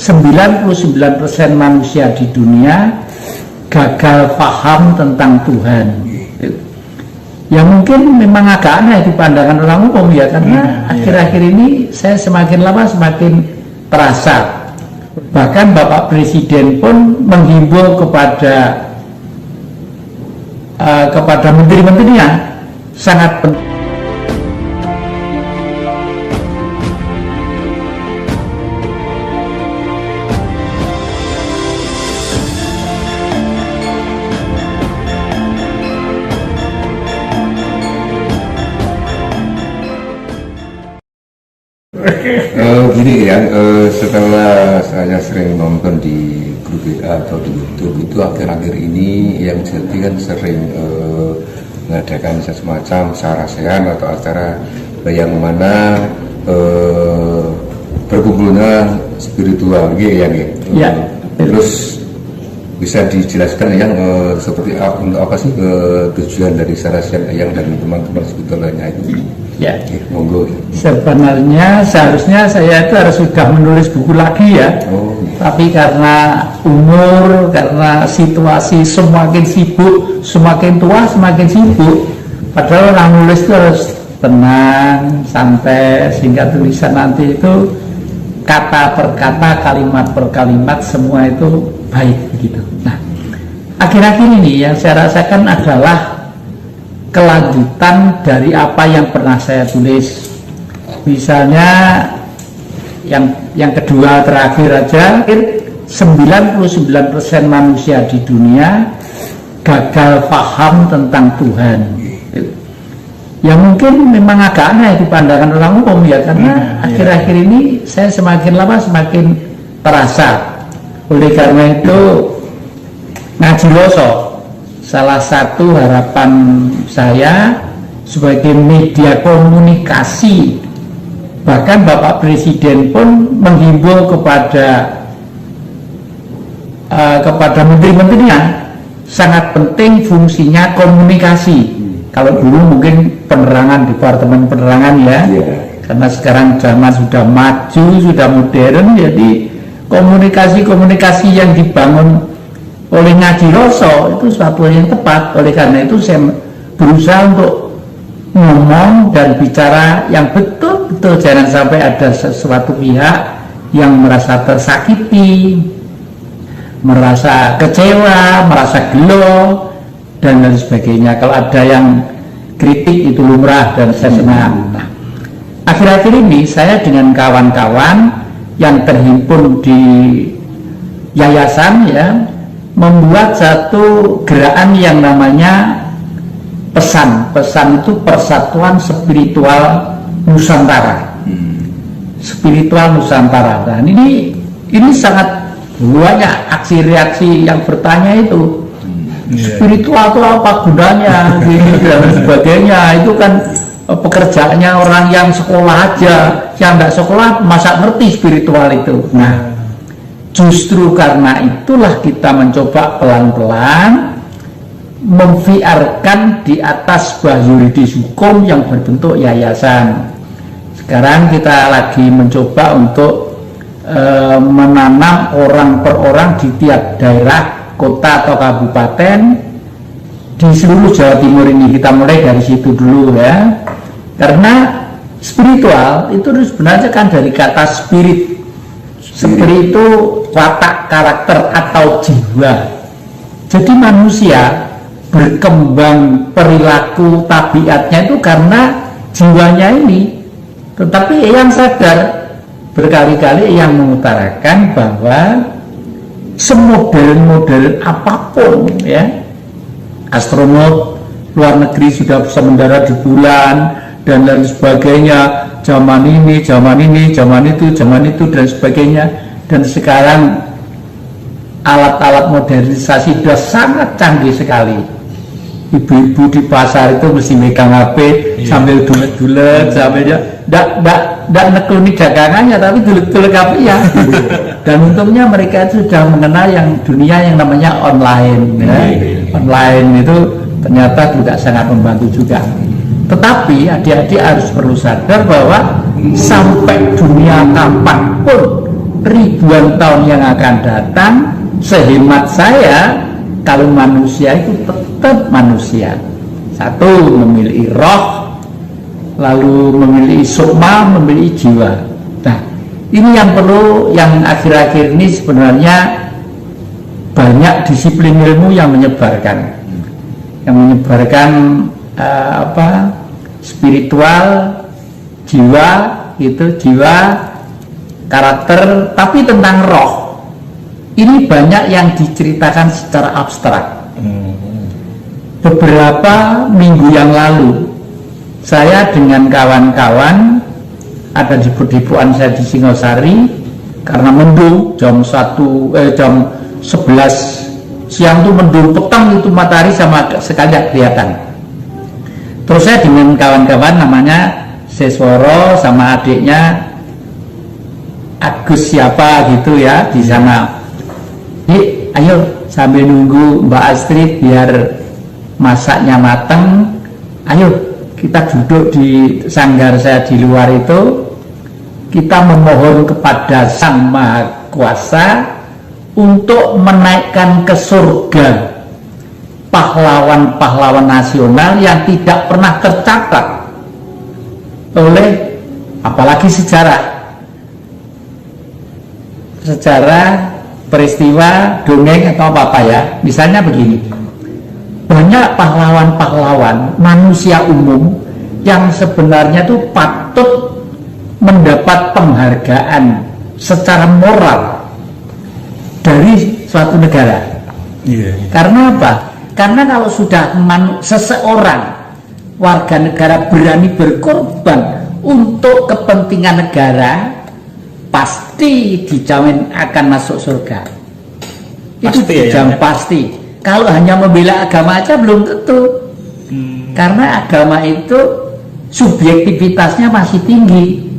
99% manusia di dunia gagal paham tentang Tuhan. Ya mungkin memang agak aneh di pandangan orang umum ya, karena akhir-akhir ini saya semakin lama semakin terasa. Bahkan Bapak Presiden pun menghimbau kepada menteri-menterinya sangat penting. Gini ya, setelah saya sering nonton di grup WA atau di YouTube itu akhir-akhir ini yang jadi kan sering mengadakan semacam sarasehan atau acara yang mana berkumpulnya spiritual gitu ya, Ya. Terus bisa dijelaskan yang seperti untuk apa sih tujuan dari sarasehan yang dan teman-teman spiritual lainnya itu? Ya, monggo. Sebenarnya seharusnya saya itu harus sudah menulis buku lagi ya, tapi karena umur, karena situasi semakin sibuk, semakin tua semakin sibuk. Padahal orang nulis itu harus tenang, santai, sehingga tulisan nanti itu kata per kata, kalimat per kalimat semua itu baik begitu. Nah, akhir-akhir ini yang saya rasakan adalah kelanjutan dari apa yang pernah saya tulis. Misalnya yang kedua terakhir aja, 99% manusia di dunia gagal paham tentang Tuhan. Ya mungkin memang agak aneh di pandangan orang umum ya, karena akhir-akhir ini saya semakin lama semakin terasa. Oleh karena itu ngaji loso salah satu harapan saya sebagai media komunikasi. Bahkan Bapak Presiden pun menghimbau kepada menteri-menterinya sangat penting fungsinya komunikasi. Kalau dulu mungkin penerangan, departemen penerangan ya, karena sekarang zaman sudah maju, sudah modern, jadi komunikasi yang dibangun oleh ngaji loso itu suatu yang tepat. Oleh karena itu saya berusaha untuk ngomong dan bicara yang betul-betul, jangan sampai ada sesuatu pihak yang merasa tersakiti, merasa kecewa, merasa gelo dan lain sebagainya. Kalau ada yang kritik itu lumrah dan saya senang. Nah, akhir-akhir ini saya dengan kawan-kawan yang terhimpun di yayasan ya, membuat satu gerakan yang namanya pesan itu Persatuan Spiritual Nusantara. Spiritual Nusantara. Dan ini sangat banyak aksi reaksi yang bertanya itu. Spiritual itu apa gunanya, gini dan sebagainya. Itu kan pekerjaannya orang yang sekolah aja, yang nggak sekolah masa ngerti spiritual itu. Nah, justru karena itulah kita mencoba pelan-pelan memviarkan di atas sebuah yuridis hukum yang berbentuk yayasan. Sekarang kita lagi mencoba untuk menanam orang per orang di tiap daerah, kota atau kabupaten di seluruh Jawa Timur ini. Kita mulai dari situ dulu ya, karena spiritual itu sebenarnya kan dari kata spirit. Spirit itu watak, karakter atau jiwa. Jadi manusia berkembang perilaku tabiatnya itu karena jiwanya ini. Tetapi yang sadar berkali-kali yang mengutarakan bahwa semodern apapun ya, astronot luar negeri sudah bisa mendarat di bulan dan lain sebagainya, zaman ini, zaman itu dan sebagainya. Dan sekarang alat-alat modernisasi sudah sangat canggih sekali. Ibu-ibu di pasar itu mesti megang HP sambil dulet-dulet, sambil ndak nekuni dagangannya tapi dulet-dulet HP ya. Dan untungnya mereka itu sudah mengenal yang dunia yang namanya online ya. Online itu ternyata juga sangat membantu juga. Tetapi adik-adik harus perlu sadar bahwa sampai dunia kapanpun ribuan tahun yang akan datang, sehemat saya, kalau manusia itu tetap manusia. Satu, memiliki roh, lalu memiliki sukma, memiliki jiwa. Nah, ini yang perlu, yang akhir-akhir ini sebenarnya banyak disiplin ilmu yang menyebarkan spiritual, jiwa, itu jiwa, karakter, tapi tentang roh ini banyak yang diceritakan secara abstrak. Beberapa minggu yang lalu saya dengan kawan-kawan ada di depoan saya di Singosari, karena mendung jam 11 siang tuh mendung, petang itu matahari sama sekali tidak kelihatan. Terus saya dengan kawan-kawan namanya Sesworo sama adiknya Agus siapa gitu ya di sana. Ayo sambil nunggu Mbak Astrid biar masaknya matang, ayo kita duduk di sanggar saya di luar itu, kita memohon kepada Sang Maha Kuasa untuk menaikkan ke surga pahlawan-pahlawan nasional yang tidak pernah tercatat oleh apalagi sejarah peristiwa dongeng atau apa ya. Misalnya begini, banyak pahlawan-pahlawan manusia umum yang sebenarnya itu patut mendapat penghargaan secara moral dari suatu negara. Karena apa? Karena kalau sudah seseorang warga negara berani berkorban untuk kepentingan negara, pasti dijamin akan masuk surga. Itu dijamin pasti. Kalau hanya membela agama aja belum tentu. Karena agama itu subjektivitasnya masih tinggi.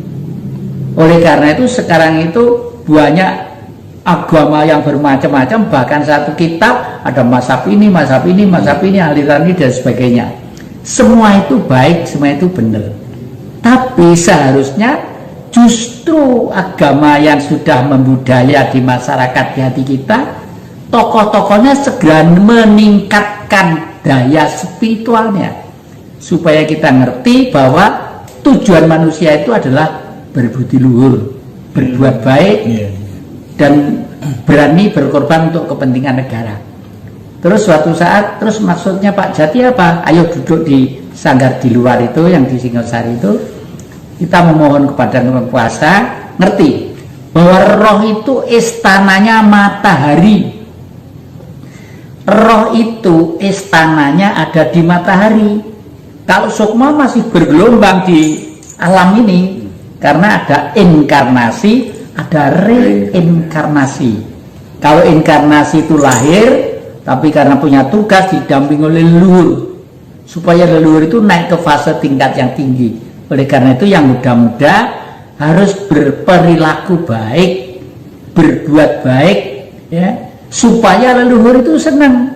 Oleh karena itu sekarang itu banyak agama yang bermacam-macam, bahkan satu kitab ada mazhab ini, aliran ini dan sebagainya. Semua itu baik, semua itu benar. Tapi seharusnya justru agama yang sudah membudaya di masyarakat, di hati kita, tokoh-tokohnya segera meningkatkan daya spiritualnya supaya kita ngerti bahwa tujuan manusia itu adalah berbudi luhur, berbuat baik, dan berani berkorban untuk kepentingan negara. Terus suatu saat, terus maksudnya Pak Jati apa? Ayo duduk di sanggar di luar itu, yang di Singosari itu, kita memohon kepada Yang Maha Kuasa, ngerti bahwa roh itu istananya matahari. Roh itu istananya ada di matahari. Kalau sukma masih bergelombang di alam ini, karena ada inkarnasi, ada reinkarnasi. Kalau inkarnasi itu lahir, tapi karena punya tugas didampingi oleh leluhur, supaya leluhur itu naik ke fase tingkat yang tinggi. Oleh karena itu yang muda-muda harus berperilaku baik, berbuat baik, ya, supaya leluhur itu senang.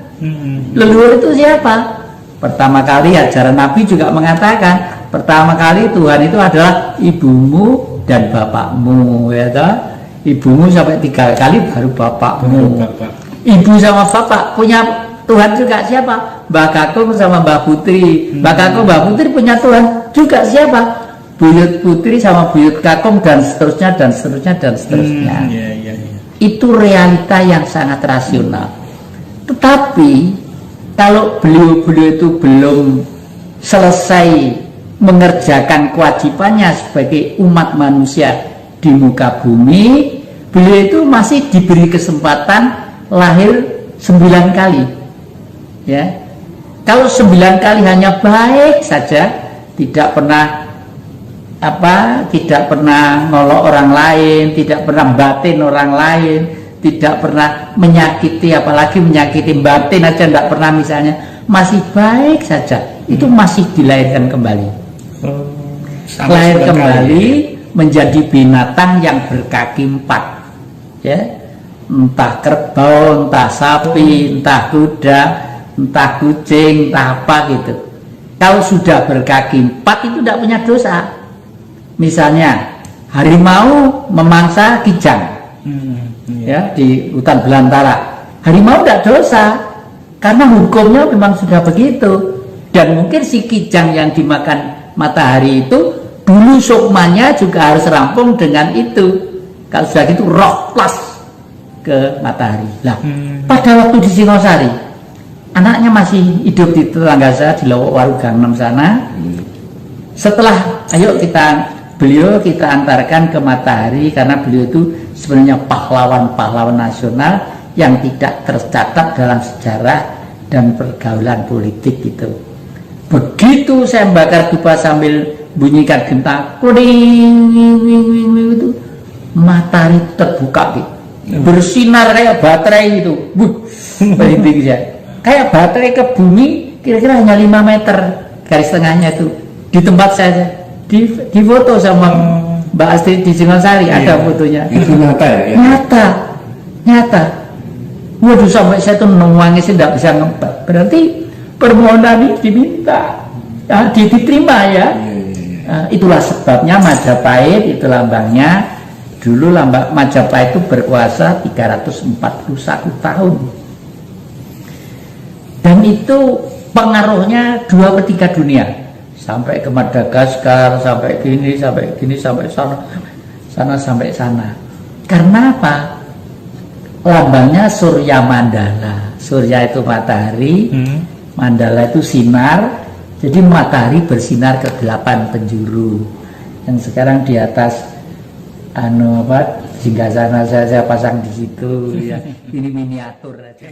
Leluhur itu siapa? Pertama kali ajaran Nabi juga mengatakan, pertama kali Tuhan itu adalah ibumu dan bapakmu, ya toh? Ibumu sampai 3 kali baru bapakmu. Ibu sama bapak punya Tuhan juga siapa? Mbak Kakung sama Mbak Putri. Mbak Kakung, Mbak Putri punya Tuhan juga siapa? Buyut Putri sama Buyut Kakung, dan seterusnya dan seterusnya dan seterusnya. Itu realita yang sangat rasional. Tetapi kalau beliau-beliau itu belum selesai mengerjakan kewajibannya sebagai umat manusia di muka bumi, beliau itu masih diberi kesempatan lahir 9 kali, ya. Kalau 9 kali hanya baik saja, tidak pernah tidak pernah nolok orang lain, tidak pernah batin orang lain, tidak pernah menyakiti, apalagi menyakiti batin aja tidak pernah, misalnya masih baik saja, itu masih dilahirkan kembali. Lahir kembali menjadi binatang yang berkaki 4, ya. Entah kerbau, entah sapi, entah kuda, entah kucing, entah apa gitu. Kalau sudah berkaki 4 itu tidak punya dosa. Misalnya harimau memangsa kijang, ya di hutan belantara. Harimau tidak dosa karena hukumnya memang sudah begitu. Dan mungkin si kijang yang dimakan matahari itu dulu sukmanya juga harus rampung dengan itu. Kalau sudah gitu roh plus ke matahari. Lah, pada waktu di Singosari, anaknya masih hidup di tetangga saya di Lowok Warugang 6 sana. Setelah beliau kita antarkan ke matahari karena beliau itu sebenarnya pahlawan-pahlawan nasional yang tidak tercatat dalam sejarah dan pergaulan politik gitu. Begitu saya bakar dupa sambil bunyikan gentang, itu matahari terbuka gitu. Bersinar kayak baterai itu. Kayak baterai ke bumi kira-kira hanya 5 meter garis tengahnya itu. Di tempat saya di foto sama Mbak Astrid di Singosari, ada fotonya. Itu nyata ya? Nyata. Waduh, sampai saya tuh nangis tidak bisa ngembat. Berarti permohonan ini diminta, diterima ya. Itulah sebabnya Majapahit itu lambangnya. Dulu Majapahit itu berkuasa 341 tahun. Dan itu pengaruhnya 2/3 dunia. Sampai ke Madagaskar, sampai gini, sampai sana, sampai sana. Karena apa? Lambangnya Surya Mandala. Surya itu matahari, Mandala itu sinar. Jadi matahari bersinar ke 8 penjuru. Yang sekarang di atas singgah sana saya pasang di situ ya. Ini miniatur aja.